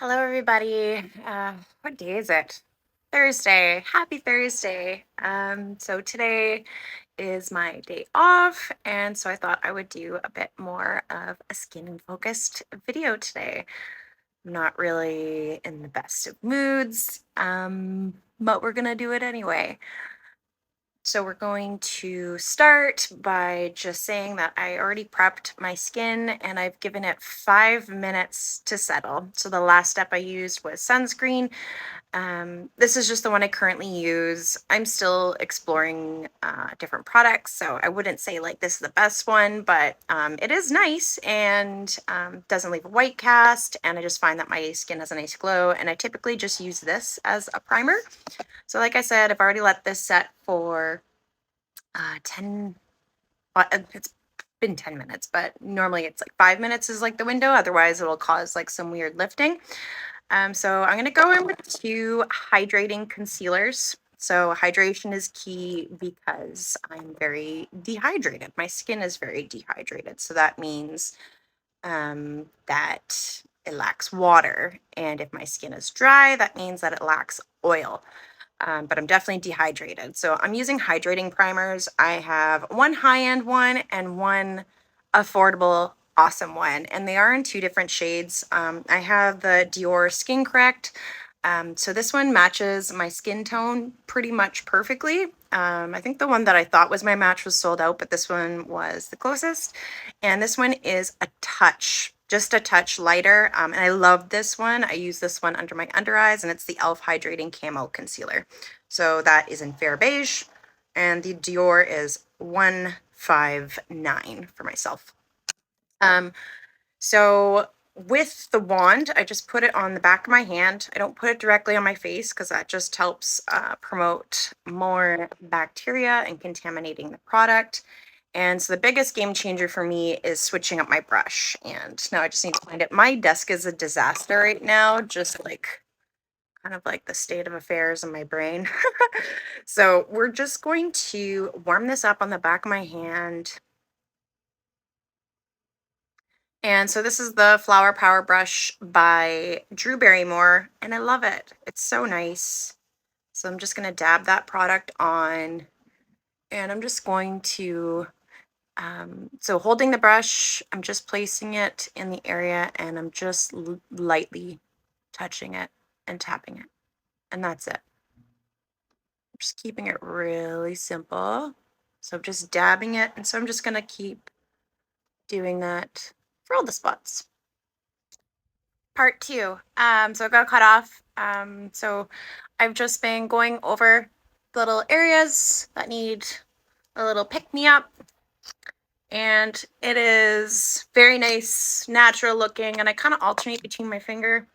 Hello, everybody. What day is it? Thursday. Happy Thursday. So today is my day off, and so I thought I would do a bit more of a skin focused video today. I'm not really in the best of moods, but we're gonna do it anyway. So we're going to start by just saying that I already prepped my skin and I've given it 5 minutes to settle. So the last step I used was sunscreen. This is just the one I currently use. I'm still exploring different products, so I wouldn't say like this is the best one, but it is nice and doesn't leave a white cast. And I just find that my skin has a nice glow. And I typically just use this as a primer. So like I said, I've already let this set for 10, it's been 10 minutes, but normally it's like 5 minutes is like the window. Otherwise it'll cause like some weird lifting. So I'm going to go in with two hydrating concealers. So hydration is key because I'm very dehydrated. My skin is very dehydrated. So that means that it lacks water. And if my skin is dry, that means that it lacks oil. But I'm definitely dehydrated. So I'm using hydrating primers. I have one high-end one and one affordable, awesome one. And they are in two different shades. I have the Dior Skin Correct. So this one matches my skin tone pretty much perfectly. I think the one that I thought was my match was sold out, but this one was the closest. And this one is a touch, just a touch lighter. And I love this one. I use this one under my under eyes, and it's the e.l.f. Hydrating Camo Concealer. So that is in Fair Beige. And the Dior is 159 for myself. So with the wand, I just put it on the back of my hand. I don't put it directly on my face because that just helps promote more bacteria and contaminating the product. And so the biggest game changer for me is switching up my brush. And now I just need to find it. My desk is a disaster right now, just like kind of like the state of affairs in my brain. So we're just going to warm this up on the back of my hand. And so this is the Flower Power Brush by Drew Barrymore, and I love it. It's so nice. So I'm just going to dab that product on, and I'm just going to, so holding the brush, I'm just placing it in the area, and I'm just lightly touching it and tapping it, and that's it. Just keeping it really simple. So I'm just dabbing it, and so I'm just going to keep doing that for all the spots. Part two. So I got cut off. So I've just been going over the little areas that need a little pick me up. And it is very nice, natural looking, and I kind of alternate between my finger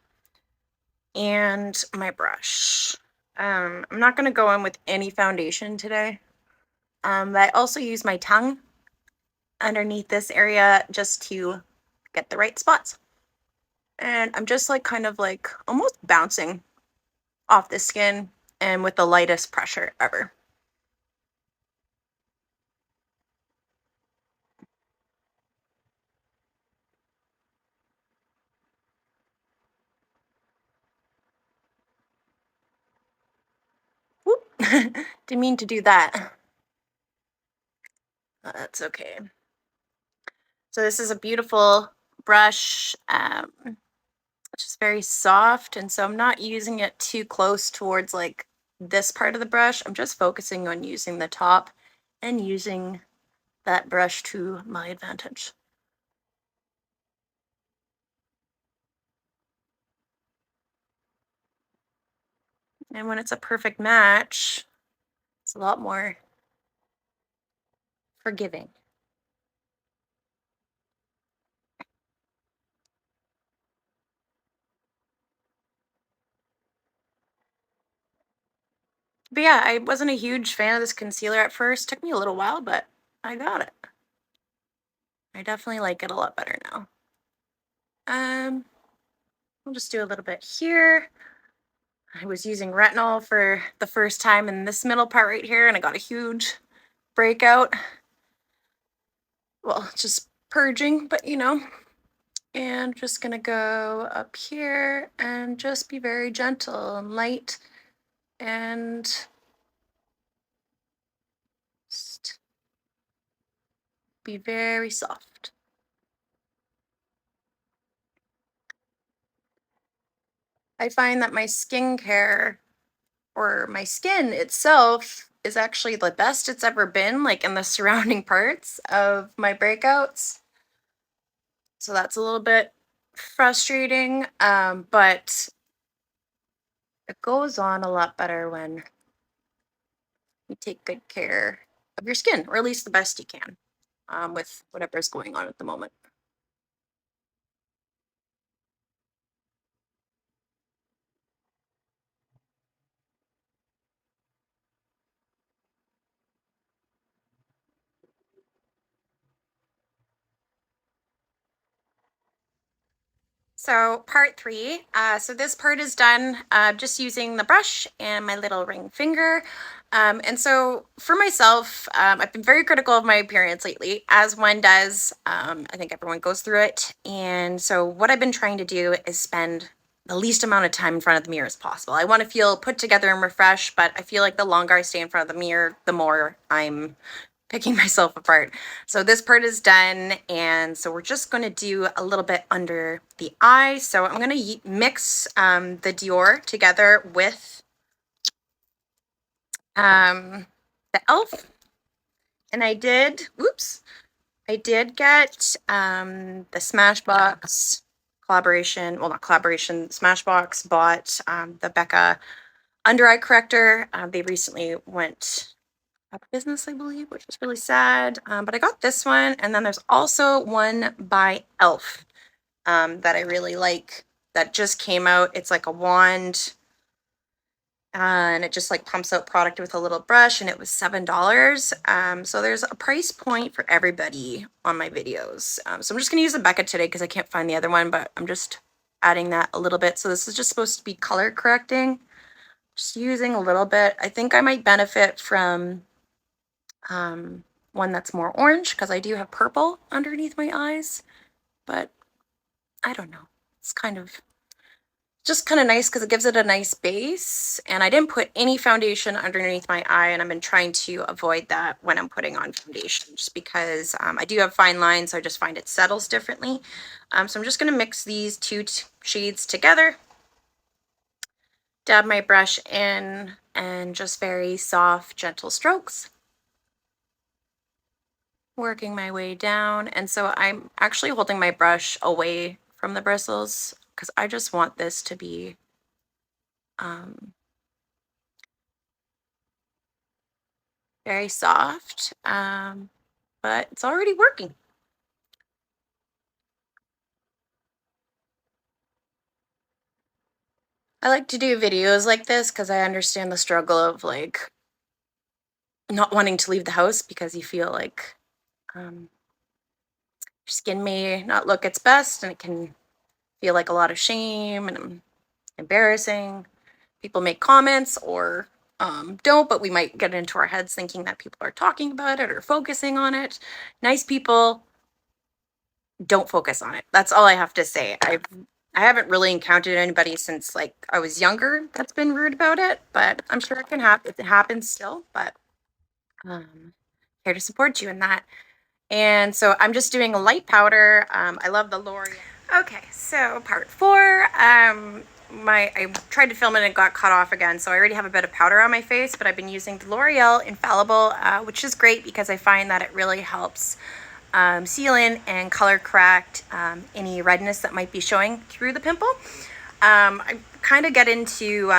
and my brush. I'm not going to go in with any foundation today. But I also use my tongue underneath this area just to get the right spots. And I'm just like kind of like almost bouncing off the skin and with the lightest pressure ever. Whoop. Didn't mean to do that. That's okay. So this is a beautiful brush. It's just very soft, and so I'm not using it too close towards like this part of the brush. I'm just focusing on using the top and using that brush to my advantage. And when it's a perfect match, it's a lot more forgiving. But yeah, I wasn't a huge fan of this concealer at first. Took me a little while, but I got it. I definitely like it a lot better now. I'll just do a little bit here. I was using retinol for the first time in this middle part right here, and I got a huge breakout. Well, just purging, but you know. And just gonna go up here and just be very gentle and light and just be very soft. I find that my skincare or my skin itself is actually the best it's ever been, like in the surrounding parts of my breakouts. So that's a little bit frustrating, but it goes on a lot better when you take good care of your skin, or at least the best you can, with whatever's going on at the moment. So part three, so this part is done just using the brush and my little ring finger. And so for myself, I've been very critical of my appearance lately, as one does. I think everyone goes through it. And so what I've been trying to do is spend the least amount of time in front of the mirror as possible. I want to feel put together and refreshed, but I feel like the longer I stay in front of the mirror, the more I'm picking myself apart. So this part is done, and so we're just going to do a little bit under the eye. So I'm going to mix the Dior together with the elf, and I did get the Smashbox collaboration, well, not collaboration, Smashbox bought the Becca under eye corrector. They recently went out of business, I believe, which was really sad. But I got this one, and then there's also one by Elf that I really like that just came out. It's like a wand, and it just like pumps out product with a little brush, and it was $7. So there's a price point for everybody on my videos. So I'm just gonna use the Becca today because I can't find the other one, but I'm just adding that a little bit. So this is just supposed to be color correcting. Just using a little bit. I think I might benefit from one that's more orange because I do have purple underneath my eyes, but I don't know. It's just kind of nice because it gives it a nice base. And I didn't put any foundation underneath my eye, and I've been trying to avoid that when I'm putting on foundation, just because I do have fine lines, so I just find it settles differently. So I'm just going to mix these two shades together, dab my brush in, and just very soft, gentle strokes, working my way down. And so I'm actually holding my brush away from the bristles because I just want this to be very soft, but it's already working. I like to do videos like this because I understand the struggle of like not wanting to leave the house because you feel like your skin may not look its best, and it can feel like a lot of shame and embarrassing. People make comments or don't, but we might get into our heads thinking that people are talking about it or focusing on it. Nice people don't focus on it. That's all I have to say. I haven't really encountered anybody since like I was younger that's been rude about it, but I'm sure it can happen. It happens still, but here to support you in that. And so I'm just doing a light powder. I love the L'Oreal. Okay, so part four. I tried to film it and it got cut off again, so I already have a bit of powder on my face, but I've been using the L'Oreal Infallible, which is great because I find that it really helps seal in and color correct any redness that might be showing through the pimple. I kind of get into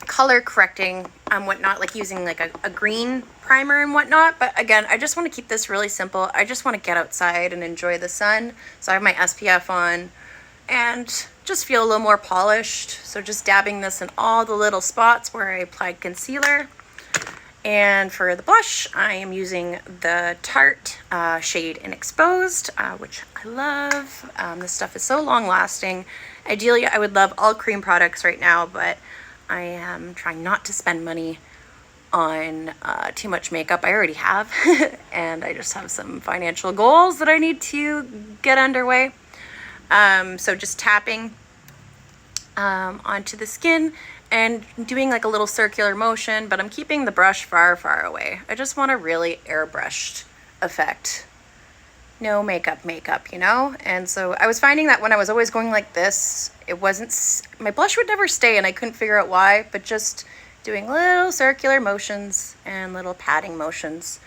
color correcting whatnot, like using like a green primer and whatnot, but again, I just want to keep this really simple. I just want to get outside and enjoy the sun, so I have my SPF on and just feel a little more polished. So just dabbing this in all the little spots where I applied concealer. And for the blush, I am using the Tarte shade in Exposed, which I love. This stuff is so long lasting. Ideally, I would love all cream products right now, but I am trying not to spend money on too much makeup. I already have, and I just have some financial goals that I need to get underway. So just tapping onto the skin and doing like a little circular motion, but I'm keeping the brush far, far away. I just want a really airbrushed effect. No makeup, you know? And so I was finding that when I was always going like this, it wasn't, my blush would never stay, and I couldn't figure out why, but just doing little circular motions and little patting motions,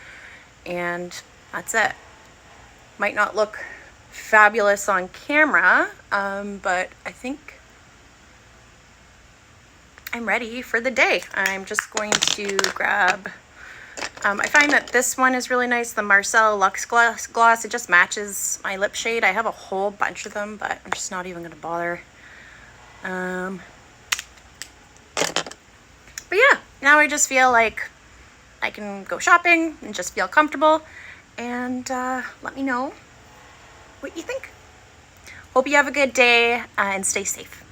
and that's it. Might not look fabulous on camera, but I think I'm ready for the day. I'm just going to grab, I find that this one is really nice, the Marcel Luxe Gloss. It just matches my lip shade. I have a whole bunch of them, but I'm just not even going to bother. But yeah, now I just feel like I can go shopping and just feel comfortable, and let me know what you think. Hope you have a good day and stay safe.